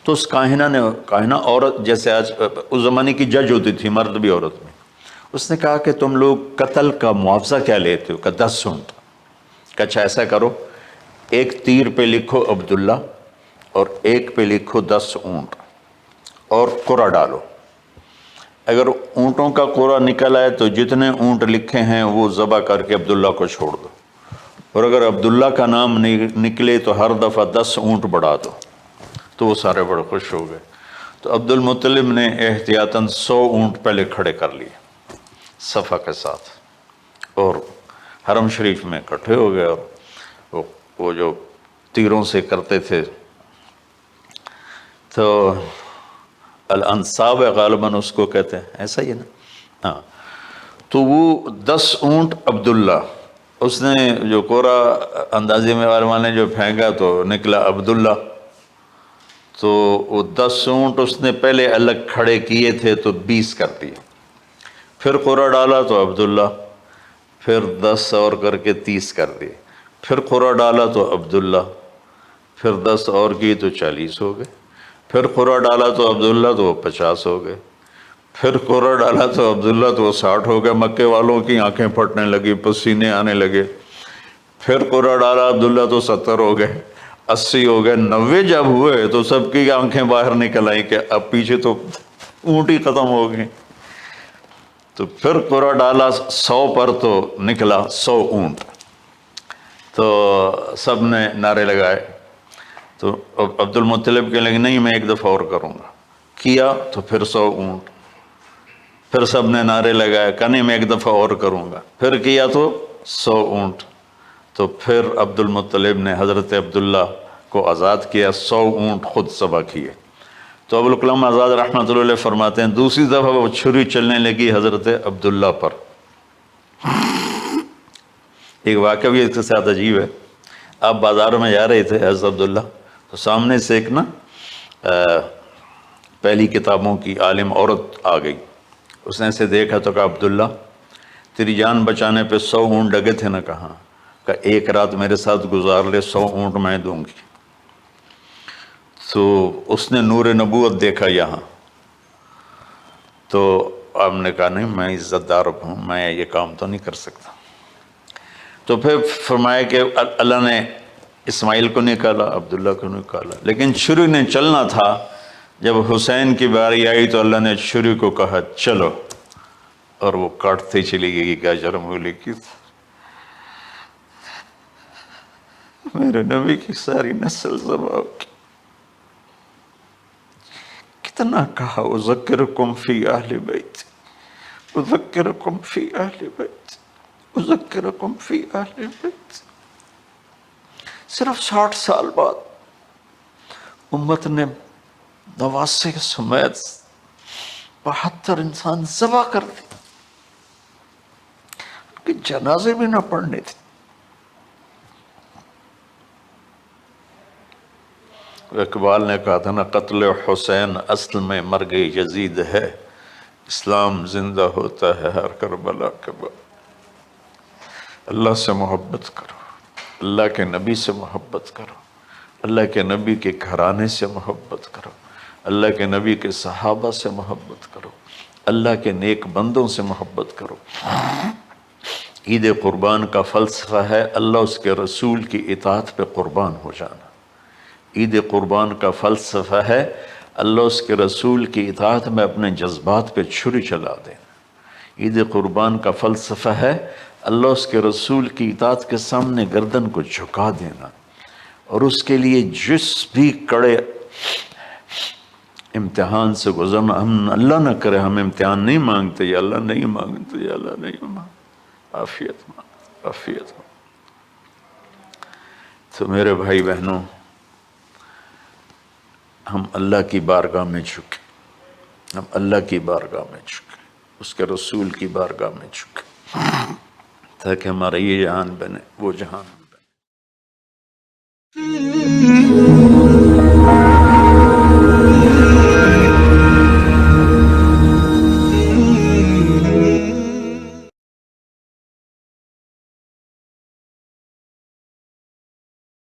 تو اس کاہنہ عورت، جیسے آج اس زمانے کی جج ہوتی تھی، مرد بھی عورت میں، اس نے کہا کہ تم لوگ قتل کا معاوضہ کیا لیتے ہو؟ کہ 10 اونٹ. کہ اچھا ایسا کرو، ایک تیر پہ لکھو عبداللہ اور ایک پہ لکھو 10 اونٹ اور قرعہ ڈالو. اگر اونٹوں کا قرعہ نکل آئے تو جتنے اونٹ لکھے ہیں وہ ذبح کر کے عبداللہ کو چھوڑ دو، اور اگر عبداللہ کا نام نکلے تو ہر دفعہ 10 اونٹ بڑھا دو. تو وہ سارے بڑے خوش ہو گئے. تو عبد المطلب نے احتیاطاً 100 اونٹ پہلے کھڑے کر لیے صفا کے ساتھ، اور حرم شریف میں اکٹھے ہو گئے. اور وہ جو تیروں سے کرتے تھے تو الانصاب غالباً اس کو کہتے ہیں، ایسا ہی ہے نا. ہاں. تو وہ 10 اونٹ عبداللہ، اس نے جو کوڑا اندازی میں والے جو پھینکا تو نکلا عبداللہ. تو وہ 10 اونٹ اس نے پہلے الگ کھڑے کیے تھے تو 20 کر دیے. پھر قرعہ ڈالا تو عبداللہ، پھر 10 اور کر کے 30 کر دیے. پھر قرعہ ڈالا تو عبداللہ، پھر 10 اور کی تو 40 ہو گئے. پھر قرعہ ڈالا تو عبداللہ تو وہ 50 ہو گئے. پھر قرعہ ڈالا تو عبداللہ تو وہ 60 ہو گئے. مکے والوں کی آنکھیں پھٹنے لگی، پسینے آنے لگے. پھر قرعہ ڈالا عبداللہ تو 70 ہو گئے، 80 ہو گئے. 90 جب ہوئے تو سب کی آنکھیں باہر نکل آئیں کہ اب پیچھے تو اونٹ ہی ختم ہو گئے. تو پھر قرعہ ڈالا 100 پر تو نکلا 100 اونٹ. تو سب نے نعرے لگائے. تو عبد المطلب کہنے لگے نہیں میں ایک دفعہ اور کروں گا. کیا تو پھر 100 اونٹ. پھر سب نے نعرے لگائے، کہا نہیں میں ایک دفعہ اور کروں گا. پھر کیا تو 100 اونٹ. تو پھر عبد المطلب نے حضرت عبداللہ کو آزاد کیا، 100 اونٹ خود ذبح کیے. تو ابوالکلام آزاد رحمۃ اللہ علیہ فرماتے ہیں دوسری دفعہ وہ چھری چلنے لگی حضرت عبداللہ پر۔ ایک واقعہ بھی اس کے ساتھ عجیب ہے۔ آپ بازاروں میں جا رہے تھے حضرت عبداللہ، تو سامنے سے ایک نا پہلی کتابوں کی عالم عورت آ گئی۔ اس نے اسے دیکھا تو کہا عبداللہ تیری جان بچانے پہ 100 اونٹ ڈگے تھے نا؟ کہاں؟ کہ ایک رات میرے ساتھ گزار لے 100 اونٹ میں دوں گی۔ تو اس نے نور نبوت دیکھا یہاں، تو آپ نے کہا نہیں میں عزت دار ہوں، میں یہ کام تو نہیں کر سکتا۔ تو پھر فرمایا کہ اللہ نے اسماعیل کو نکالا، عبداللہ کو نکالا، لیکن چھری نے چلنا تھا۔ جب حسین کی باری آئی تو اللہ نے چھری کو کہا چلو، اور وہ کاٹتے چلی گئی۔ کیا جرم ہولی کی میرے نبی کی ساری نسل ذبح کی۔ کتنا کہا اذکرکم فی اہل بیت، اذکرکم فی اہل بیت، اذکرکم فی اہل بیت۔ صرف 60 سال بعد امت نے 89 سمیت 72 انسان ذبح کر دی، کہ جنازے بھی نہ پڑھنے تھے۔ اقبال نے کہا تھا نا قتل حسین اصل میں مرگ یزید ہے، اسلام زندہ ہوتا ہے ہر کربلا کے بعد۔ اللہ سے محبت کرو، اللہ کے نبی سے محبت کرو، اللہ کے نبی کے گھرانے سے محبت کرو، اللہ کے نبی کے صحابہ سے محبت کرو، اللہ کے نیک بندوں سے محبت کرو۔ عید قربان کا فلسفہ ہے اللہ اس کے رسول کی اطاعت پہ قربان ہو جانا۔ عید قربان کا فلسفہ ہے اللہ اس کے رسول کی اطاعت میں اپنے جذبات پہ چھری چلا دینا۔ عید قربان کا فلسفہ ہے اللہ اس کے رسول کی اطاعت کے سامنے گردن کو جھکا دینا، اور اس کے لیے جس بھی کڑے امتحان سے گزرنا۔ ہم اللہ نہ کرے ہم امتحان نہیں مانگتے، یا اللہ نہیں مانگتے، یا اللہ نہیں مانگتے، عافیت مانگتے، عافیت مانگتے۔ تو میرے بھائی بہنوں، ہم اللہ کی بارگاہ میں جھکے، ہم اللہ کی بارگاہ میں جھکے، اس کے رسول کی بارگاہ میں جھکے، تاکہ ہمارا یہ جہان بنے وہ جہان بنے۔